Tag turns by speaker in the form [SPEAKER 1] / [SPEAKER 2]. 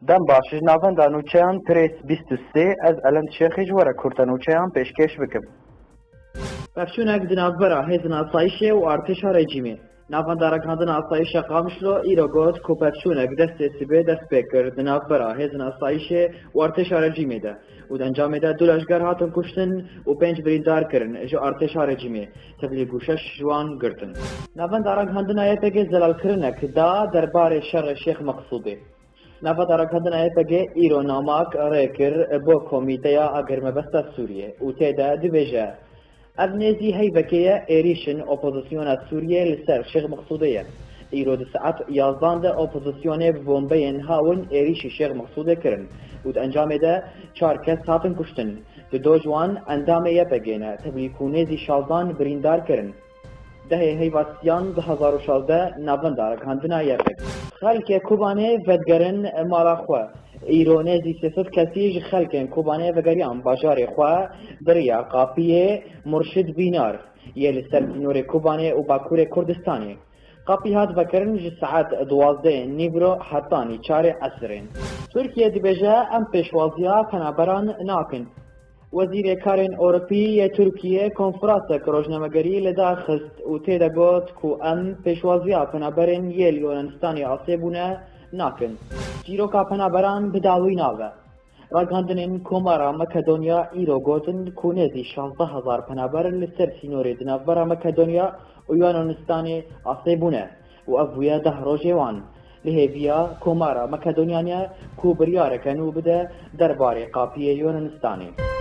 [SPEAKER 1] دەم باشش ناوەندا نووچەیان پرێس 23 ئەس ئەلەند شێخیش وەرە کورتە نووچەیان پێشکەش بکەم.
[SPEAKER 2] پەفچوونێک دناوبەرە هێزن ئاسایشێ و ئارتێشا ڕێجیمێ. ناوەندارەکاندن ئاسایشە قامشلۆ ئیرۆ گوت کو پەفچوونێک دەستێ سبێ دەست پێ کرد دناوبەرە هێزن ئاسایشێ و ئارتێشا ڕێجیمێدا و دەنجامێدا دوو لەشکەر هاتن کوشتن و 5 بریندار کردن ژە ئارتێشا ڕێجیمێ تەبلیغ و 6 جوان گرتن. ناوەندارەکاندنە یەکێک زەلالکردنێک دا دەربارەی شەڕی شێخ مەقسوودێ. ناوەندارەکاندنە یەکێک ئیرۆ ناماک ڕێکرد بۆ کۆمیتەیە ئاگرمەبەستە سووریە و تێدا دبێژە ئەبنێزی هەیبەکەیە ئێریشن ئۆپۆزیسیۆنە سووریە لەسەر شێخ مەقسوودەیە. ئیرۆ سعات 11 ئۆپۆزیسیۆنێ بۆمبەیەن هاون ئێریشی شێخ مەقسوودە کردن و ئەنجامێدا 4 کەس هاتن کوشتن دو جوان ئەندامە یەپەگەێنە تەبلیغ و 16 بریندار کردن. دهێ هەیڤاستیان 2016 ناوەندارەکاندنە یەکێک. خەلکێ کوبانێ ڤەدگەرن ماڵاخوا ئیرۆنێزی 300 کەسیش خەلکێن کوبانێ ڤەگەریان باژارێ خوا دریا قاپیێ مرشد بینار یە لەسەر سینۆرێ کوبانێ و باکوورێ کوردستانێ. قاپی هات بەکردن ji سعات 12 نیڤرۆ هەتانی 4 ئەسرێن. تورکیە دبێژە ئەم پێشوازیە پەنابەران ناکن. وەزیرێ کارên ئۆروپی یە تورکیە کۆنفرانسێک ڕۆژنامەگەری لەدا خست و تێدەگوت کو ئەم پێشوازیە پەنابەرên یە یۆنانستانی ئاسێ بوونە ناکن. چیرۆکا پەنابەران بداوی ناوە. ڕاگەاندنên کۆمارا مەکەدۆنیا ئیرۆ گوتن کو نێزی 16,000 پەنابەر لەسەر سینۆرê di navbera مەکەدۆنیا û Yunanistanê asê bûne û ev bûye 10 rojê wan. Li hêviya Komara Makedonyaniya ku biryareke nû bide derbarê qapiyê Yunanistanê.